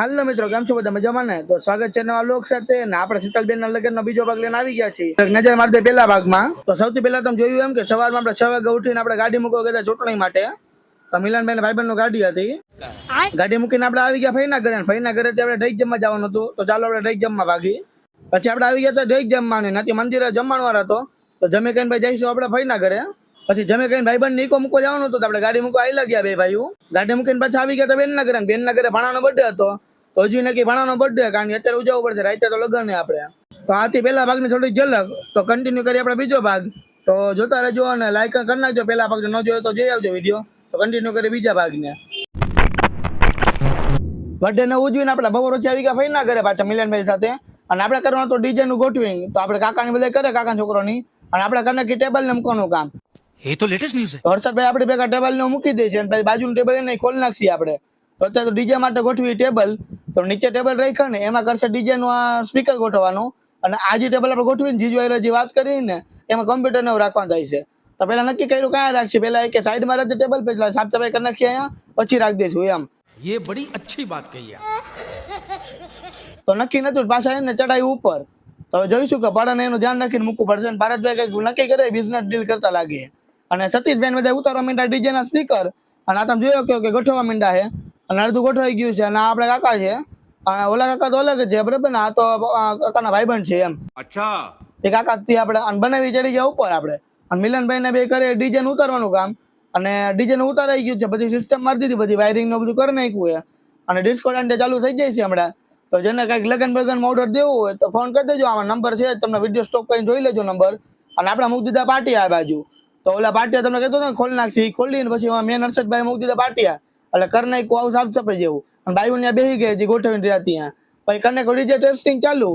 હાલો મિત્રો, કેમ છો બધા? મજામાં ને? તો સ્વાગત છે નવા લોક સાથે ને આપણે શીતલબેન ના લગ્નનો બીજો ભાગ લઈને આવી ગયા છીએ. નજર મારી દે પહેલા ભાગમાં. તો સૌથી પહેલા તમે જોયું એમ કે સવારમાં આપણે 6 વાગે ઉઠીને આપણે ગાડી મૂકવા ગયા ચૂંટણી માટે. તો મિલનભાઈ ના ભાઈબંધ ગાડી હતી. ગાડી મૂકીને આપણે આવી ગયા ફઈના ઘરે. ફઈના ઘરેથી આપણે ઢઈક જમવા જવાનું હતું. તો ચાલો આપણે ઢઈક જમવા ભાગી. પછી આપણે આવી ગયા તો ઢઈક જમવાની નથી, મંદિરે જમવાનો વાર હતો. તો જમી કઈને ભાઈ જઈશું આપણે ફઈના ઘરે. પછી જમે કઈને ભાઈબંધ નીકો મૂકવા જવાનું હતું. તો આપણે ગાડી મૂકવા આવી ગયા બે ભાઈઓ. ગાડી મૂકીને પછી આવી ગયા તો બેનના ઘરે. બેનના ઘરે ભાણાનો બર્થડે હતો. તો હજી નક્કી ભાણાનો બર્થડે, કારણ કે અત્યારે ઉજવવું પડશે, રાતે તો લગન ને આપણે. તો આથી પહેલા ભાગની થોડી ઝલક. તો કન્ટિન્યુ કરીએ આપણે બીજો ભાગ. તો જોતા રહેજો અને લાઈક કરી નાખજો. પહેલા ભાગ ન જોયો તો જોઈ આવજો વિડીયો. તો કન્ટિન્યુ કરીએ બીજા ભાગને. બર્થડે ને ઉજવીને આપણે બપોર વચ્ચે આવી ગયા ફઈના ઘરે પાછા મિલનભાઈ સાથે. અને આપણે કરવાનું તો ડીજે નું ગોઠવી. તો આપણે કાકાની બધા કરે, કાકા છોકરોની. અને આપણે કરીને કે ટેબલ ને મૂકવાનું કામ. ये तो लेटेस्ट न्यूज़ है। હર્ષદભાઈ આપણી ભેગા ટેબલ ને મૂકી દે છે અને પછી બાજુનું ટેબલ એને ખોલી નાખીએ આપણે. તો અત્યારે તો ડીજે માટે ગોઠવી ટેબલ. તો નીચે ટેબલ રાખ્યા ને એમાં કરશે ડીજે નું આ સ્પીકર ગોઠવવાનું. અને આ જે ટેબલ આપણે ગોઠવીને જીજુ જે વાત કરી ને એમાં કમ્પ્યુટર ને રાખવાનું થાય છે. તો પેલા નક્કી કર્યું ક્યાં રાખીએ, પેલા કે સાઈડમાં રાખજે ટેબલ, પછી સાફ સફાઈ કરી નાખીએ અહીંયા, પછી રાખી દઈશું એમ. ये बड़ी अच्छी बात कही है। તો નક્કી નતું, પાછા એને ચડાવ્યું ઉપર. તો જોઈશું કે ભાડાને એનું ધ્યાન રાખીને મૂકવું પડશે. અને ભારતભાઈ કંઈક નક્કી કરે બિઝનેસ ડીલ કરતા લાગે. અને સતીશભાઈ બધા ઉતારવા માંડ્યા ડીજે ના સ્પીકર. અને આ તમે જોયો કે ગોઠવવા માંડ્યા છે. અને અડધું ગોઠવાઈ ગયું છે. અને આપણે કાકા છે, ઓલા કાકા તો અલગ છે બરાબર ને, આ તો કાકાના ભાઈબંધ છે એમ. अच्छा એ કાકા થી આપણે બનાવી ચડી ગયા ઉપર આપણે. અને મિલનભાઈ ને બે કરે ડીજે નું ઉતારવાનું કામ. અને ડીજે નું ઉતારાઈ ગયું છે, બધી સિસ્ટમ મારી દીધી, બધી વાયરિંગ નું બધું કરી નાખ્યું છે. અને ડિસ્કો દાંડિયા ચાલુ થઈ જાય છે હમણાં. તો જેને કંઈક લગન બગનમાં ઓર્ડર દેવો હોય તો ફોન કરી દેજો. આમાં નંબર છે, તમને વિડીયો સ્ટોપ કરીને જોઈ લેજો નંબર. અને આપણે મૂકી દીધા પાટિયા આ બાજુ. તો ઓલા પાટિયા તમને કહેતો ને ખોલી નાખી, ખોલીને પછી મેન હર્ષદભાઈ મૂકી દીધા પાટિયા. એટલે કરી નાખ્યું આવું સાફ સફાઈ જેવું. અને બાઈઓ ત્યાં બેસી ગઈ જે ગોઠવીને રહ્યા ત્યાં. પછી કરીને ડીજે ટેસ્ટિંગ ચાલુ.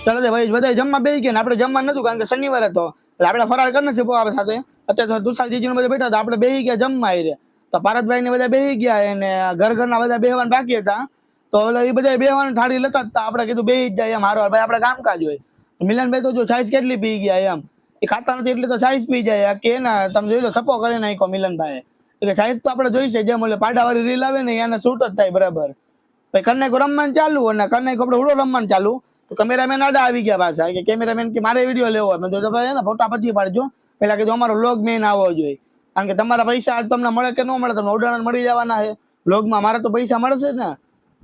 ચાલો ભાઈ બધા જમવા બેસી ગયા ને આપણે જમવા નતું, કારણ કે શનિવાર હતો. એટલે આપણે ફરાર કરી નથી આપણે સાથે. અત્યારે તો તુષારજીજી બધા બેઠા હતા, આપણે બેસી ગયા જમવા. તો ભારતભાઈ ને બધા બેસી ગયા અને ઘરના બધા બેહવાના બાકી હતા. તો એ બધા બેહવાની થાળી લેતા હતા. આપણે કીધું બેસી જ જાય એમ, હારો ભાઈ આપણે કામકાજ હોય. મિલનભાઈ તો જો છાઈસ કેટલી પી ગયા એમ, એ ખાતા નથી એટલે તો છાઈસ પી જાય કે ના. તમે જોઈ લો છપ્પો કરી નાખ્યો મિલનભાઈ. એટલે છાઈસ તો આપણે જોઈશે, જેમ ઓલે પાડાવાળી રીલ આવે ને એને શૂટ જ થાય બરાબર. પછી કન્યા રમવાનું ચાલુ અને કન્યા આપણે ઉડો રમવાનું ચાલુ. તો કેમેરામેન આડા આવી ગયા પાછા, કે કેમેરામેન કે મારે વિડીયો લેવો હોય. મેં તો ભાઈ ને ફોટા પછી પાડજો. પેલા કીધું અમારો વ્લોગ મેન આવવો જોઈએ, કારણ કે તમારા પૈસા તમને મળે કે ન મળે, તમને ઓર્ડર મળી જવાના છે વ્લોગમાં. મારે તો પૈસા મળશે ને,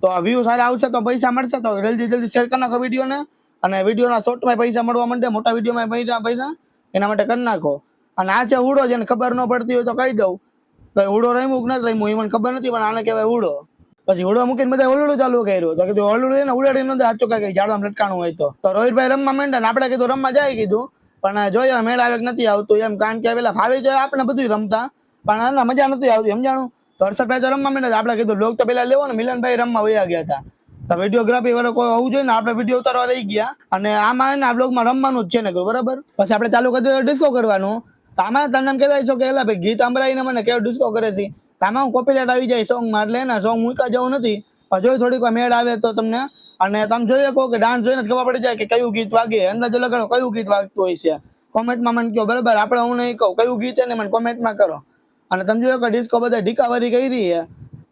તો આ વ્યૂ સારા આવશે તો પૈસા મળશે. તો જલ્દી શેર કરી નાખો વિડીયોને. અને વિડીયોના શોર્ટમાં પૈસા મળવા માંડે, મોટા વિડીયોમાં પૈસા એના માટે કરી નાખો. અને આ છે ઉડો, જેને ખબર ન પડતી હોય તો કહી દઉં કે ઉડો રમ્યું કે નથી રમ્યું એ મને ખબર નથી, પણ આને કહેવાય ઉડો. પછી ઉડો મૂકીને બધા ઓલડું ચાલુ કર્યું. તો કીધું ઓલડું ને ઉડાડી નતું હાચું કઈ ઝાડવામાં લટકાણું હોય તો રોહિતભાઈ રમવા માંડ્યા ને આપણે કીધું રમવા જાય કીધું. પણ જોઈએ મેળ આવે કે નથી આવતું એમ, કારણ કે પેલા ફાવી જાય આપણે બધું રમતા, પણ આના મજા નથી આવતી સમજાણું. તો હર્ષદભાઈ તો રમવા માંડ્યા, આપણે કીધું બ્લોગ તો પેલા લેવો ને. મિલનભાઈ રમવા વયા ગયા હતા. તો વિડીયોગ્રાફી વાળો કોઈ હોવું જોઈએ ને, આપણે વિડીયો ઉતારવા રહી ગયા. અને આમાં ને આ બ્લોગમાં રમવાનું જ છે ને બરાબર. પછી આપણે ચાલુ કરી દીધું ડિસ્કો કરવાનું. તો આમાં તમને એમ કહેવાય છો કે એલા ભાઈ ગીત સંભળાવીને મને કેવો ડિસ્કો કરે છે. આમાં હું કોપીરાઇટ આવી જાય સોંગમાં, એટલે એના સોંગ મૂકા જવું નથી. જોઈ થોડીક મેળ આવે તો તમને. અને તમે જોઈ શકો કે ડાન્સ જોઈને ખબર પડી જાય કે કયું ગીત વાગે, અંદાજો લગાડો કયું ગીત વાગતું હોય છે. કોમેન્ટમાં મને કહો બરાબર, આપણે હું નહીં કહું કયું ગીત છે ને મને કોમેન્ટમાં કરો. અને તમે જોયો કે ડિસ્કો બધા ઢીકાવારી કરી છે.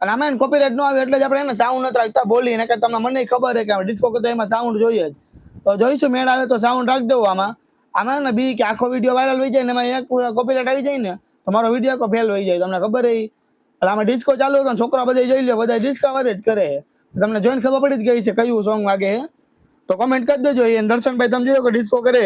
અને આમાં એને કોપીરાઇટ ન આવે એટલે જ આપણે એને સાઉન્ડ નથી રાખતા બોલીને, કે તમને મને ખબર છે કે ડિસ્કો કરતા એમાં સાઉન્ડ જોઈએ જ. તો જોઈશું મેળ આવે તો સાઉન્ડ રાખી દઉં આમાં ને બી કે આખો વિડીયો વાયરલ થઈ જાય ને એમાં એક કોપીરાઇટ આવી જાય ને તો મારો વિડીયો આખો ફેલ થઈ જાય. તમને ખબર છે એટલે આમાં ડિસ્કો ચાલુ હતો, છોકરા બધા જોઈ લો, બધા ડિસ્કાવર જ કરે. તમને જોઈને ખબર પડી જ ગઈ છે કયું સોંગ વાગે. તો કમેન્ટ કરી દેજો. એ દર્શનભાઈ તમે જોયો કે ડિસ્કો કરે.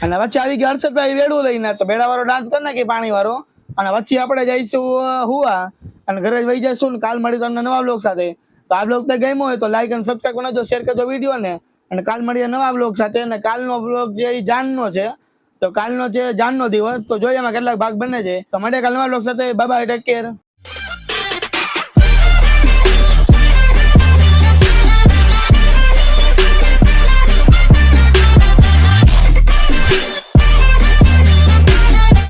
અને વચ્ચે આવી ગયા હર્ષદભાઈ વેડું લઈને, તો બેડા વાળો ડાન્સ કરી નાખી પાણી વાળો. અને વચ્ચે આપણે જઈશું હુવા અને ઘરે જ વહી જઈશું ને. કાલ મળી તમને નવા બ્લોગ સાથે. તો આ બ્લોગ તો ગમ્યો હોય તો લાઈક અને સબસ્ક્રાઈબ કરજો, શેર કરજો વિડીયો ને. અને કાલ મળીએ નવા બ્લોગ સાથે. અને કાલનો બ્લોગ જે જાનનો છે, તો કાલનો છે જાનનો દિવસ. તો જોઈએ એમાં કેટલાક ભાગ બને છે. તો મળીએ કાલ નવા બ્લોગ સાથે. Bye bye, take care.